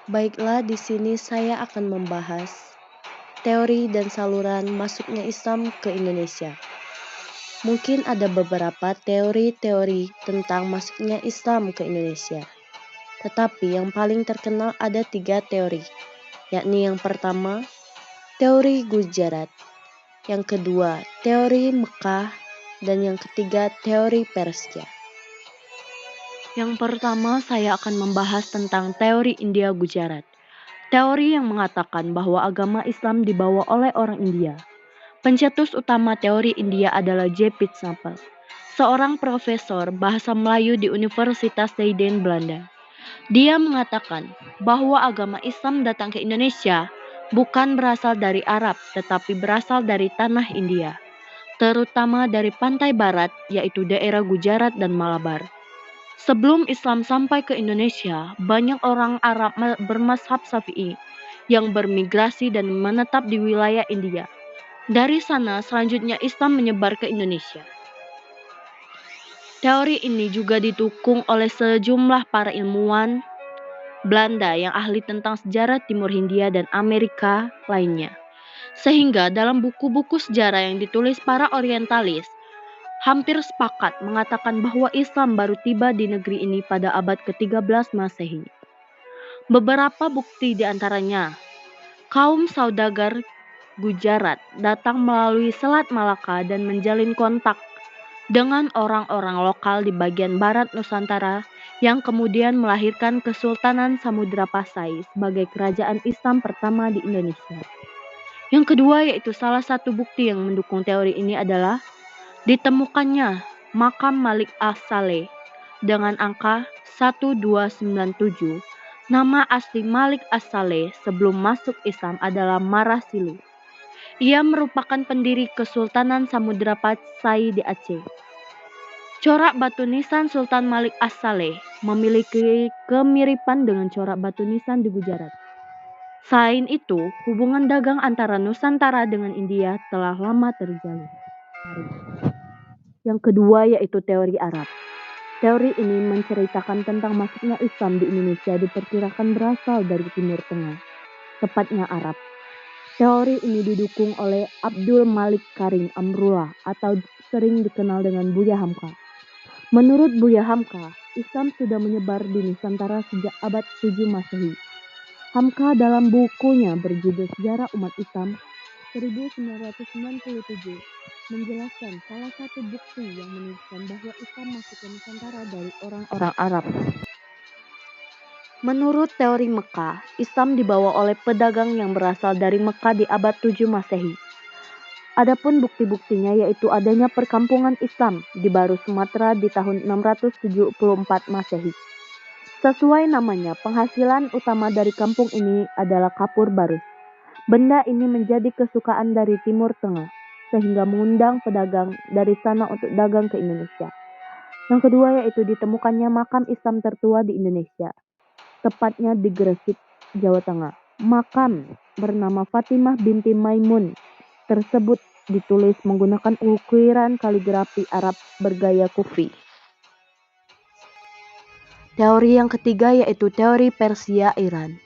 Baiklah, di sini saya akan membahas teori dan saluran masuknya Islam ke Indonesia. Mungkin ada beberapa teori-teori tentang masuknya Islam ke Indonesia. Tetapi yang paling terkenal ada 3 teori, yakni yang pertama, teori Gujarat, yang kedua, teori Mekah, dan yang ketiga, teori Persia. Yang pertama, saya akan membahas tentang teori India Gujarat. Teori yang mengatakan bahwa agama Islam dibawa oleh orang India. Pencetus utama teori India adalah J.P. Snaple, seorang profesor bahasa Melayu di Universitas Leiden, Belanda. Dia mengatakan bahwa agama Islam datang ke Indonesia bukan berasal dari Arab, tetapi berasal dari tanah India, terutama dari pantai barat, yaitu daerah Gujarat dan Malabar. Sebelum Islam sampai ke Indonesia, banyak orang Arab bermazhab Syafi'i yang bermigrasi dan menetap di wilayah India. Dari sana, selanjutnya Islam menyebar ke Indonesia. Teori ini juga didukung oleh sejumlah para ilmuwan Belanda yang ahli tentang sejarah Timur Hindia dan Amerika lainnya. Sehingga dalam buku-buku sejarah yang ditulis para orientalis, hampir sepakat mengatakan bahwa Islam baru tiba di negeri ini pada abad ke-13 Masehi. Beberapa bukti diantaranya, kaum saudagar Gujarat datang melalui Selat Malaka dan menjalin kontak dengan orang-orang lokal di bagian barat Nusantara yang kemudian melahirkan Kesultanan Samudra Pasai sebagai kerajaan Islam pertama di Indonesia. Yang kedua, yaitu salah satu bukti yang mendukung teori ini adalah ditemukannya makam Malik As-Saleh dengan angka 1297. Nama asli Malik As-Saleh sebelum masuk Islam adalah Marasilu. Ia merupakan pendiri Kesultanan Samudra Pasai di Aceh. Corak batu nisan Sultan Malik As-Saleh memiliki kemiripan dengan corak batu nisan di Gujarat. Selain itu, hubungan dagang antara Nusantara dengan India telah lama terjalin. Yang kedua, yaitu teori Arab. Teori ini menceritakan tentang masuknya Islam di Indonesia diperkirakan berasal dari Timur Tengah, tepatnya Arab. Teori ini didukung oleh Abdul Malik Karim Amrullah atau sering dikenal dengan Buya Hamka. Menurut Buya Hamka, Islam sudah menyebar di Nusantara sejak abad 7 Masehi. Hamka dalam bukunya berjudul Sejarah Umat Islam 1997 menjelaskan salah satu bukti yang menunjukkan bahwa Islam masuk ke Nusantara dari orang-orang Arab. Menurut teori Mekah, Islam dibawa oleh pedagang yang berasal dari Mekah di abad 7 Masehi. Adapun bukti-buktinya yaitu adanya perkampungan Islam di Baru Sumatera di tahun 674 Masehi. Sesuai namanya, penghasilan utama dari kampung ini adalah kapur barus. Benda ini menjadi kesukaan dari Timur Tengah, sehingga mengundang pedagang dari sana untuk dagang ke Indonesia. Yang kedua yaitu ditemukannya makam Islam tertua di Indonesia, tepatnya di Gresik, Jawa Tengah. Makam bernama Fatimah binti Maimun tersebut ditulis menggunakan ukiran kaligrafi Arab bergaya Kufi. Teori yang ketiga yaitu teori Persia Iran.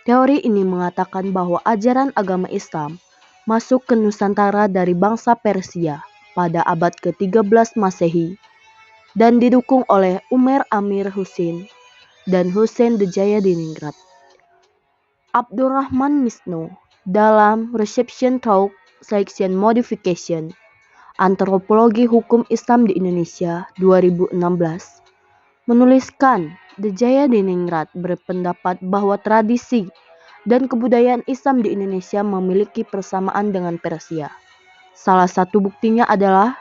Teori ini mengatakan bahwa ajaran agama Islam masuk ke Nusantara dari bangsa Persia pada abad ke-13 Masehi dan didukung oleh Umar Amir Husin dan Hussein the Jayadiningrat. Abdurrahman Misno dalam Reception Talk Selection Modification Antropologi Hukum Islam di Indonesia 2016 menuliskan The Jayadiningrat berpendapat bahwa tradisi dan kebudayaan Islam di Indonesia memiliki persamaan dengan Persia. Salah satu buktinya adalah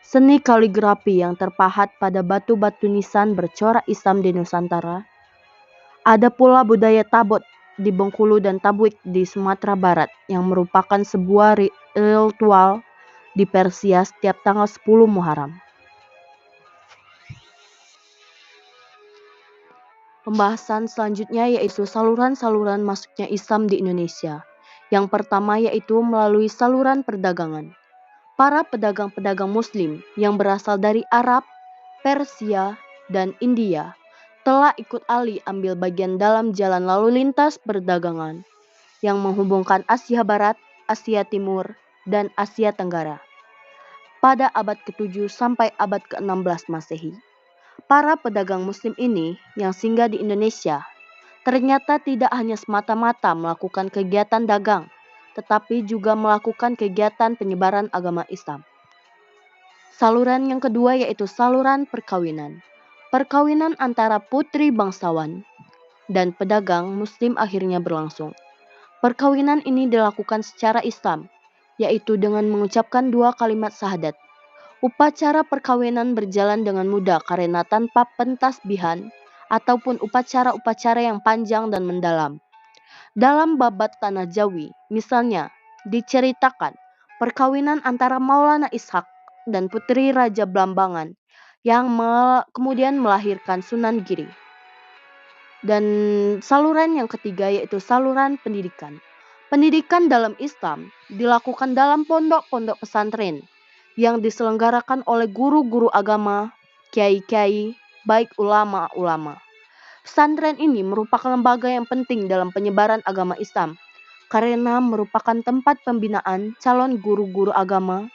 seni kaligrafi yang terpahat pada batu-batu nisan bercorak Islam di Nusantara. Ada pula budaya tabot di Bengkulu dan Tabuik di Sumatera Barat yang merupakan sebuah ritual di Persia setiap tanggal 10 Muharram. Pembahasan selanjutnya yaitu saluran-saluran masuknya Islam di Indonesia. Yang pertama yaitu melalui saluran perdagangan. Para pedagang-pedagang Muslim yang berasal dari Arab, Persia, dan India telah ikut alih ambil bagian dalam jalan lalu lintas perdagangan yang menghubungkan Asia Barat, Asia Timur, dan Asia Tenggara. Pada abad ke-7 sampai abad ke-16 Masehi, para pedagang muslim ini yang singgah di Indonesia ternyata tidak hanya semata-mata melakukan kegiatan dagang, tetapi juga melakukan kegiatan penyebaran agama Islam. Saluran yang kedua yaitu saluran perkawinan. Perkawinan antara putri bangsawan dan pedagang muslim akhirnya berlangsung. Perkawinan ini dilakukan secara Islam, yaitu dengan mengucapkan 2 kalimat syahadat. Upacara perkawinan berjalan dengan mudah karena tanpa pentasbihan ataupun upacara-upacara yang panjang dan mendalam. Dalam babat Tanah Jawi, misalnya, diceritakan perkawinan antara Maulana Ishak dan Putri Raja Blambangan yang kemudian melahirkan Sunan Giri. Dan saluran yang ketiga yaitu saluran pendidikan. Pendidikan dalam Islam dilakukan dalam pondok-pondok pesantren yang diselenggarakan oleh guru-guru agama, kiai-kiai, baik ulama-ulama. Pesantren ini merupakan lembaga yang penting dalam penyebaran agama Islam karena merupakan tempat pembinaan calon guru-guru agama,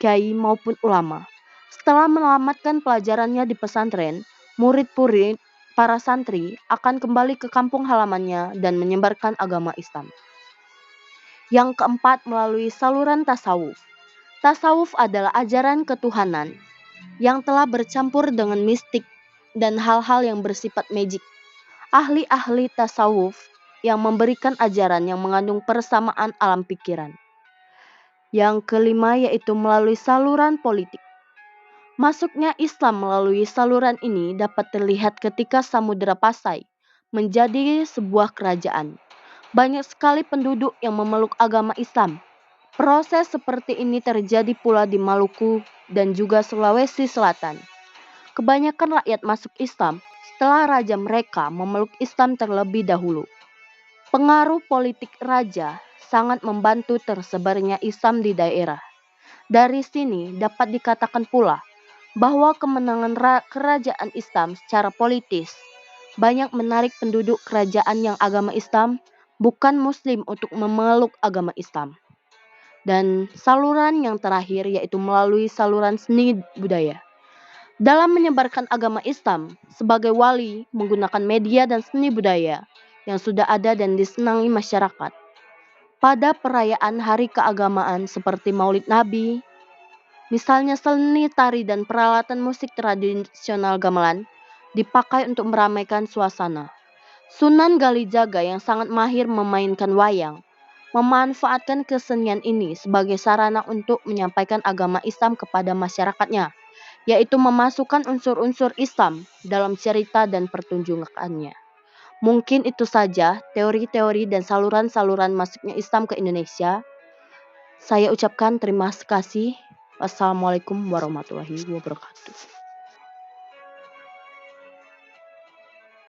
kiai maupun ulama. Setelah menamatkan pelajarannya di pesantren, murid-murid para santri akan kembali ke kampung halamannya dan menyebarkan agama Islam. Yang keempat, melalui saluran tasawuf. Tasawuf adalah ajaran ketuhanan yang telah bercampur dengan mistik dan hal-hal yang bersifat magik. Ahli-ahli tasawuf yang memberikan ajaran yang mengandung persamaan alam pikiran. Yang kelima yaitu melalui saluran politik. Masuknya Islam melalui saluran ini dapat terlihat ketika Samudra Pasai menjadi sebuah kerajaan. Banyak sekali penduduk yang memeluk agama Islam. Proses seperti ini terjadi pula di Maluku dan juga Sulawesi Selatan. Kebanyakan rakyat masuk Islam setelah raja mereka memeluk Islam terlebih dahulu. Pengaruh politik raja sangat membantu tersebarnya Islam di daerah. Dari sini dapat dikatakan pula bahwa kemenangan kerajaan Islam secara politis banyak menarik penduduk kerajaan yang agama Islam bukan Muslim untuk memeluk agama Islam. Dan saluran yang terakhir yaitu melalui saluran seni budaya. Dalam menyebarkan agama Islam, sebagai wali menggunakan media dan seni budaya yang sudah ada dan disenangi masyarakat. Pada perayaan hari keagamaan seperti Maulid Nabi, misalnya seni tari dan peralatan musik tradisional gamelan dipakai untuk meramaikan suasana. Sunan Kalijaga yang sangat mahir memainkan wayang, memanfaatkan kesenian ini sebagai sarana untuk menyampaikan agama Islam kepada masyarakatnya, yaitu memasukkan unsur-unsur Islam dalam cerita dan pertunjukannya. Mungkin itu saja teori-teori dan saluran-saluran masuknya Islam ke Indonesia. Saya ucapkan terima kasih. Wassalamualaikum warahmatullahi wabarakatuh.